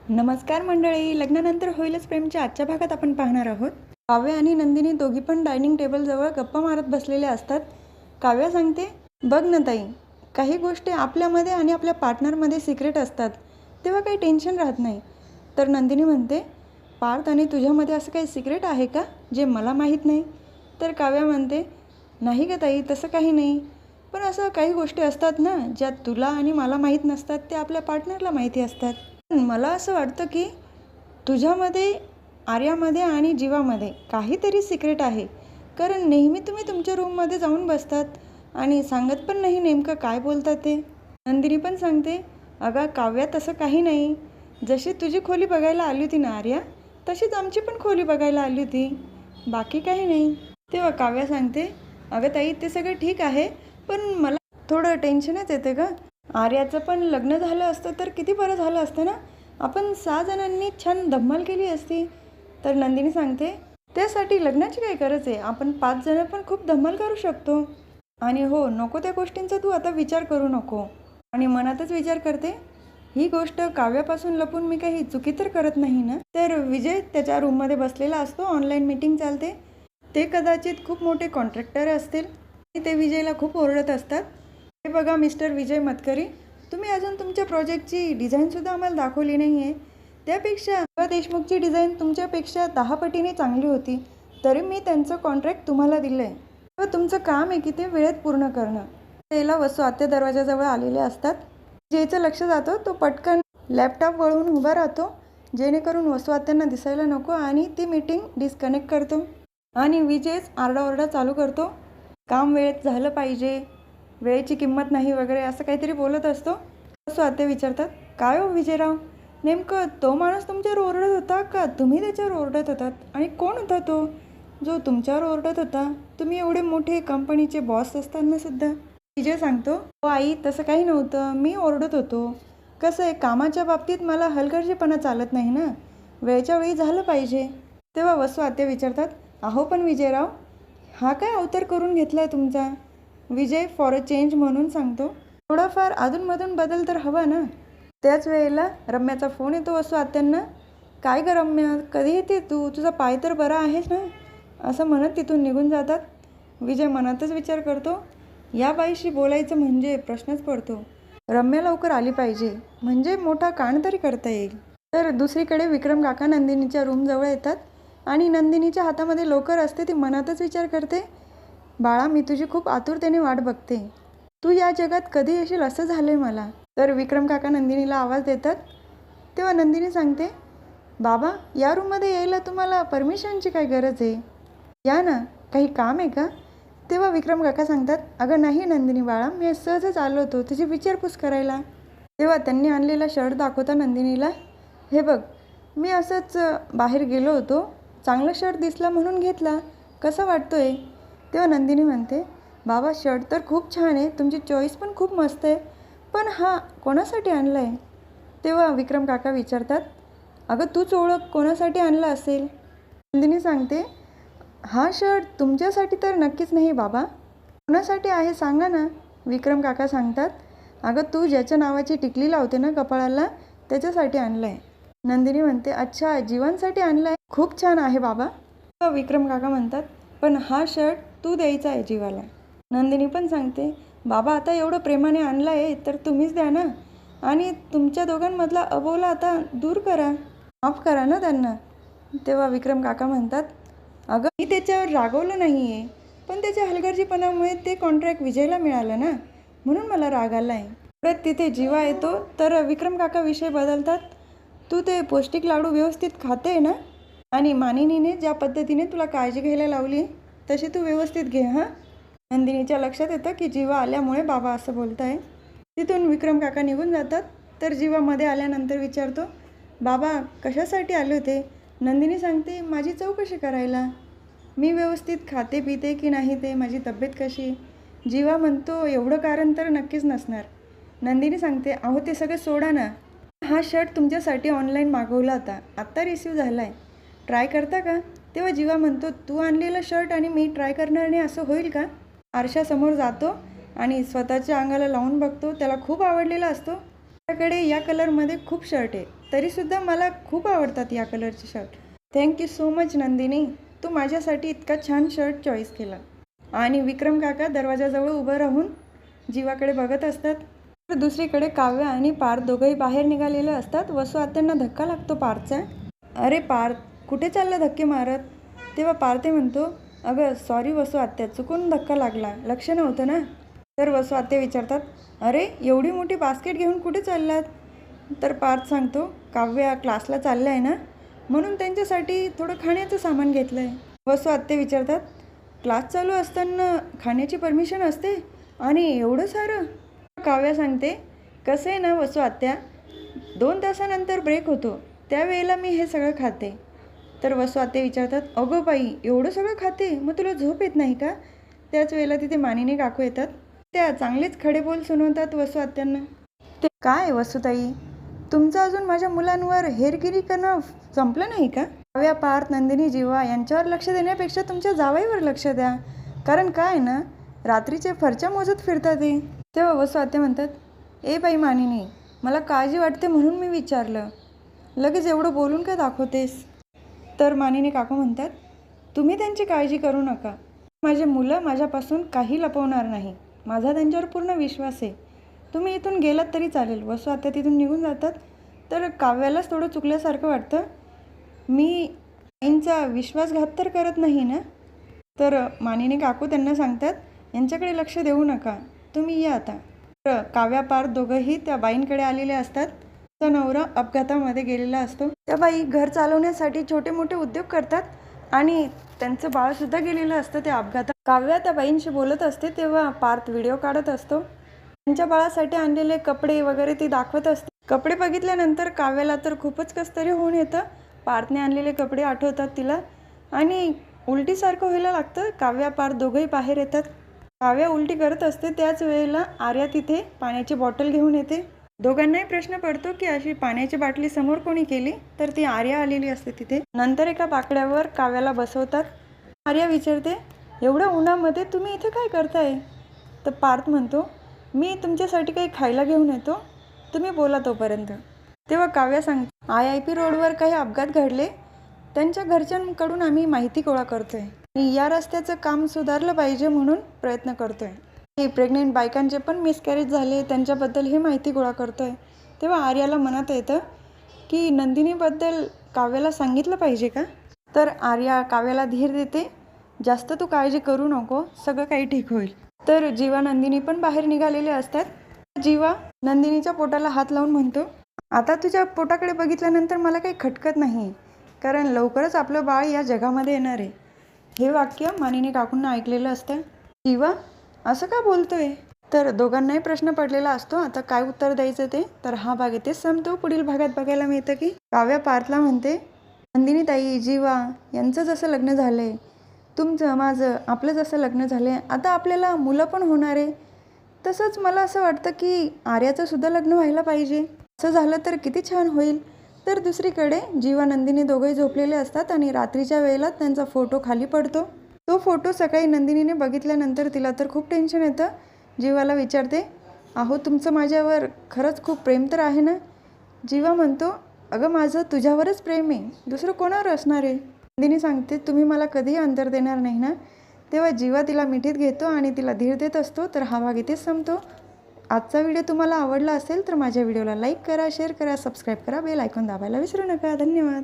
नमस्कार मंडळी. लग्नानंतर होईलच प्रेमच्या आजच्या भागात आपण पाहणार आहोत. काव्य आणि नंदिनी दोघी पण डायनिंग टेबलजवळ गप्पा मारत बसलेल्या असतात. काव्य सांगते, बघ ना ताई, काही गोष्टी आपल्यामध्ये आणि आपल्या पार्टनरमध्ये सिक्रेट असतात, तेव्हा काही टेन्शन राहत नाही. तर नंदिनी म्हणते, पार्थ आणि तुझ्यामध्ये असं काही सिक्रेट आहे का जे मला माहीत नाही? तर काव्य म्हणते, नाही ग ताई, तसं काही नाही, पण असं काही गोष्टी असतात ना ज्या तुला आणि मला माहीत नसतात, ते आपल्या पार्टनरला माहिती असतात. मला असं वाटतं की तुझ्यामध्ये, आर्यामध्ये आणि जीवामध्ये काहीतरी सिक्रेट आहे, कारण नेहमी तुम्ही तुमच्या रूममध्ये जाऊन बसतात आणि सांगत पण नाही नेमकं काय बोलतात ते. नंदिनी पण सांगते, अगं काव्या, तसं काही नाही. जशी तुझी खोली बघायला आली होती ना आर्या, तशीच आमची पण खोली बघायला आली होती, बाकी काही नाही. तेव्हा काव्या सांगते, अगं ताई, ते सगळं ठीक आहे, पण मला थोडं टेन्शनच येते गं. आर्याचं पण लग्न झालं असतं तर किती बरं झालं असतं ना, आपण 6 जणांनी छान धम्माल केली असती. तर नंदिनी सांगते, त्यासाठी लग्नाची काय गरज आहे, आपण 5 जण पण खूप धम्माल करू शकतो. आणि हो, नको त्या गोष्टींचा तू आता विचार करू नको. आणि मनातच विचार करते, ही गोष्ट काव्यापासून लपून मी काही चुकी तर करत नाही ना. तर विजय त्याच्या रूममध्ये बसलेला असतो, ऑनलाईन मीटिंग चालते. ते कदाचित खूप मोठे कॉन्ट्रॅक्टर असतील. ते विजयला खूप ओरडत असतात, हे बघा मिस्टर विजय मतकरी, तुम्ही अजून तुमच्या प्रोजेक्टची डिझाईनसुद्धा आम्हाला दाखवली नाही आहे. त्यापेक्षा देशमुखची डिझाईन तुमच्यापेक्षा 10 पटीने चांगली होती, तरी मी त्यांचं कॉन्ट्रॅक्ट तुम्हाला दिलं आहे. व तुमचं काम आहे की ते वेळेत पूर्ण करणं. त्याला वसू आत्या दरवाजाजवळ आलेले असतात. विजयचं लक्ष जातो, तो पटकन लॅपटॉप वळून उभा राहतो, जेणेकरून वसू आत्यांना दिसायला नको, आणि ती मीटिंग डिस्कनेक्ट करतो. आणि विजयच आरडाओरडा चालू करतो, काम वेळेत झालं पाहिजे, वेळेची किंमत नाही वगैरे असं काहीतरी बोलत असतो. वसू आत्या विचारतात, काय हो विजयराव, नेमकं तो माणूस तुमच्यावर ओरडत होता का तुम्ही त्याच्यावर ओरडत होतात? आणि कोण होता तो जो तुमच्यावर ओरडत होता, तुम्ही एवढे मोठे कंपनीचे बॉस असताना सुद्धा? विजय सांगतो, हो आई, तसं काही नव्हतं, मी ओरडत होतो. कसं आहे, कामाच्या बाबतीत मला हलगर्जीपणा चालत नाही ना, वेळच्या वेळी झालं पाहिजे. तेव्हा वसू आत्या विचारतात, अहो पण विजयराव, हा काय अवतार करून घेतला आहे तुमचा? विजय फॉर अ चेंज म्हणून सांगतो, थोडाफार अधूनमधून बदल तर हवा ना. त्याच वेळेला रम्याचा फोन येतो वसू आत्यांना. काय ग रम्या, कधी येते तू, तुझा पाय तर बरा आहेस ना, असं म्हणत तिथून निघून जातात. विजय मनातच विचार करतो, या बाईशी बोलायचं म्हणजे प्रश्नच पडतो. रम्या लवकर आली पाहिजे, म्हणजे मोठा कांड तरी करता येईल. तर दुसरीकडे विक्रम काका नंदिनीच्या रूमजवळ येतात आणि नंदिनीच्या हातामध्ये लोकर असते. ती मनातच विचार करते, बाळा, मी तुझी खूप आतुरतेने वाट बघते, तू या जगात कधी येशील असं झालं आहे मला. तर विक्रम काका नंदिनीला आवाज देतात. तेव्हा नंदिनी सांगते, बाबा, या रूममध्ये यायला तुम्हाला परमिशनची काय गरज आहे, या ना, काही काम आहे का? तेव्हा विक्रम काका सांगतात, अगं नाही नंदिनी बाळा, मी सहजच आलो होतो तुझी विचारपूस करायला. तेव्हा त्यांनी आणलेला शर्ट दाखवता नंदिनीला, हे बघ, मी असंच बाहेर गेलो होतो, चांगला शर्ट दिसला म्हणून घेतला, कसा वाटतोय? तेव्हा नंदिनी म्हणते, बाबा, शर्ट तर खूप छान आहे, तुमची चॉईस पण खूप मस्त आहे, पण हा कोणासाठी आणला आहे? तेव्हा विक्रम काका विचारतात, अगं तूच ओळख, कोणासाठी आणला असेल? नंदिनी सांगते, हा शर्ट तुमच्यासाठी तर नक्कीच नाही बाबा, कोणासाठी आहे सांगा ना. विक्रम काका सांगतात, अगं तू ज्याच्या नावाची टिकली लावते ना कपाळाला, त्याच्यासाठी आणलं आहे. नंदिनी म्हणते, अच्छा, जीवांसाठी आणलं आहे, खूप छान आहे बाबा. विक्रम काका म्हणतात, पण हा शर्ट तू द्यायचा आहे जीवाला. नंदिनी पण सांगते, बाबा, आता एवढं प्रेमाने आणलं आहे तर तुम्हीच द्या ना, आणि तुमच्या दोघांमधला अबोला आता दूर करा, माफ करा ना त्यांना. तेव्हा विक्रम काका म्हणतात, अगं मी त्याच्यावर रागवलं नाही आहे, पण त्याच्या हलगर्जीपणामुळे ते कॉन्ट्रॅक्ट विजयला मिळालं ना, म्हणून मला राग आला आहे. परत तिथे जीवा येतो. तर विक्रम काका विषय बदलतात, तू ते पौष्टिक लाडू व्यवस्थित खाते ना, आणि मानिनीने ज्या पद्धतीने तुला काळजी घ्यायला लावली तशी तू व्यवस्थित घे हां. नंदिनीच्या लक्षात येतं की जीवा आल्यामुळे बाबा असं बोलत आहे. तिथून विक्रम काका निघून जातात. तर जीवा मध्ये आल्यानंतर विचारतो, बाबा कशासाठी आले होते? नंदिनी सांगते, माझी चौकशी करायला, मी व्यवस्थित खाते पिते की नाही, ते माझी तब्येत कशी. जीवा म्हणतो, एवढं कारण तर नक्कीच नसणार. नंदिनी सांगते, अहो ते सगळं सोडा ना, हा शर्ट तुमच्यासाठी ऑनलाईन मागवला होता, आत्ता रिसीव झाला आहे, ट्राय करता का? तेव्हा जीवा म्हणतो, तू आणलेला शर्ट आणि मी ट्राय करणार नाही असं होईल का? आरशासमोर जातो आणि स्वतःच्या अंगाला लावून बघतो, त्याला खूप आवडलेला असतो. माझ्याकडे या कलरमध्ये खूप शर्ट आहे, तरीसुद्धा मला खूप आवडतात या कलरचे shirt. Thank you so much Nandini, तू माझ्यासाठी इतका छान शर्ट चॉईस केला. आणि विक्रम काका दरवाजाजवळ उभं राहून जीवाकडे बघत असतात. तर दुसरीकडे काव्य आणि पार्थ दोघंही बाहेर निघालेले असतात. वसू आत्यांना धक्का लागतो पार्थचा. अरे पार्थ, कुठे चालला धक्के मारत? तेव्हा पार्थ म्हणतो, अगं सॉरी वसू आत्या, चुकून धक्का लागला, लक्ष नव्हतं ना. तर वसू आत्या विचारतात, अरे एवढी मोठी बास्केट घेऊन कुठे चाललात? तर पार्थ सांगतो, काव्य क्लासला चाललं आहे ना, म्हणून त्यांच्यासाठी थोडं खाण्याचं सामान घेतलं आहे. वसू आत्या विचारतात, क्लास चालू असताना खाण्याची परमिशन असते आणि एवढं सारं? काव्या सांगते, कसं आहे ना वसू आत्या, 2 तासानंतर ब्रेक होतो, त्यावेळेला मी हे सगळं खाते. तर वसू आत्या विचारतात, अगं बाई एवढं सगळं खाते, मग तुला झोप येत नाही का? त्याच वेळेला तिथे मानिनी काकू येतात. त्या चांगलेच खडे बोल सुनवतात वसू आत्यांना. ते काय वसूताई, तुमचं अजून माझ्या मुलांवर हेरगिरी करणं संपलं नाही का? काव्या, पार्थ, नंदिनी, जीवा यांच्यावर लक्ष देण्यापेक्षा तुमच्या जावईवर लक्ष द्या. कारण काय ना, रात्रीचे फरच्या मोजत फिरतात ते. तेव्हा वसू आत्या म्हणतात, ए बाई मानिनी, मला काळजी वाटते म्हणून मी विचारलं, लगेच एवढं बोलून काय दाखवतेस? तर मानिनी काकू म्हणतात, तुम्ही त्यांची काळजी करू नका, माझे मुलं माझ्यापासून काही लपवणार नाही, माझा त्यांच्यावर पूर्ण विश्वास आहे, तुम्ही इथून गेलात तरी चालेल. वसू आत्या तिथून निघून जातात. तर काव्यालाच थोडं चुकल्यासारखं वाटतं, मी आईंचा विश्वासघात तर करत नाही ना. तर मानिनी काकू त्यांना सांगतात, यांच्याकडे लक्ष देऊ नका, तुम्ही या आता. तर काव्या पार्थ दोघंही त्या बाईंकडे आलेले असतात. तो नवरा अपघातामध्ये गेलेला असतो. त्या बाई घर चालवण्यासाठी छोटे मोठे उद्योग करतात आणि त्यांचं बाळसुद्धा गेलेलं असतं त्या अपघातात. काव्या त्या बाईंशी बोलत असते तेव्हा पार्थ व्हिडिओ काढत असतो. त्यांच्या बाळासाठी आणलेले कपडे वगैरे ती दाखवत असते. कपडे बघितल्यानंतर काव्याला तर खूपच कसतरी होऊन येतं. पार्थने आणलेले कपडे आठवतात तिला आणि उलटीसारखं व्हायला लागतं. काव्या पार्थ दोघंही बाहेर येतात. काव्या उलटी करत असते, त्याच वेळेला आर्या तिथे पाण्याची बॉटल घेऊन येते. दोघांनाही प्रश्न पडतो की अशी पाण्याची बाटली समोर कोणी केली, तर ती आर्या आलेली असते तिथे. नंतर एका बाकड्यावर काव्याला बसवतात. आर्या विचारते, एवढ्या उन्हामध्ये तुम्ही इथे काय करताय? तर पार्थ म्हणतो, मी तुमच्यासाठी काही खायला घेऊन येतो, तुम्ही बोला तोपर्यंत. तेव्हा काव्या सांगते, IIP रोडवर काही अपघात घडले, त्यांच्या घरच्यांकडून आम्ही माहिती गोळा करतोय आणि या रस्त्याचं काम सुधारलं पाहिजे म्हणून प्रयत्न करतोय. हे प्रेग्नेंट बायकांचे पण मिसकॅरेज झाले, त्यांच्याबद्दल ही माहिती गोळा करतोय. तेव्हा आर्याला मनात येतं की नंदिनीबद्दल काव्याला सांगितलं पाहिजे का? तर आर्या काव्याला धीर देते, जास्त तू काळजी करू नको, सगळं काही ठीक होईल. तर जीवा नंदिनी पण बाहेर निघालेले असतात. जीवा नंदिनीच्या पोटाला हात लावून म्हणतो, आता तुझ्या पोटाकडे बघितल्यानंतर मला काही खटकत नाही, कारण लवकरच आपलं बाळ या जगामध्ये येणार आहे. हे वाक्य मानिनी काकूंना ऐकलेलं असतं. जीवा असं का बोलतोय? तर दोघांनाही प्रश्न पडलेला असतो, आता काय उत्तर द्यायचं ते. तर हा भाग इथेच संपतो. पुढील भागात बघायला मिळतं की काव्या पार्थला म्हणते, नंदिनी ताई, जीवा यांचं जसं लग्न झालंय, तुमचं माझं आपलं जसं लग्न झालंय, आता आपल्याला मुलं पण होणार आहे, तसंच मला असं वाटतं की आर्याचं सुद्धा लग्न व्हायला पाहिजे. असं झालं तर किती छान होईल. तर दुसरीकडे जीवा नंदिनी दोघंही झोपलेले असतात आणि रात्रीच्या वेळेला त्यांचा फोटो खाली पडतो. तो फोटो सकाळी नंदिनीने बघितल्यानंतर तिला तर खूप टेन्शन येतं. जीवाला विचारते, अहो तुमचं माझ्यावर खरंच खूप प्रेम तर आहे ना? जीवा म्हणतो, अगं माझं तुझ्यावरच प्रेम आहे, दुसरं कोणावर असणार आहे? नंदिनी सांगते, तुम्ही मला कधीही अंतर देणार नाही ना? तेव्हा जीवा तिला मिठीत घेतो आणि तिला धीर देत असतो. तर हा भाग इथेच संपतो. आजचा व्हिडिओ तुम्हाला आवडला असेल तर माझ्या व्हिडिओला लाईक करा, शेअर करा, सबस्क्राईब करा, बेल आयकॉन दाबायला विसरू नका. धन्यवाद.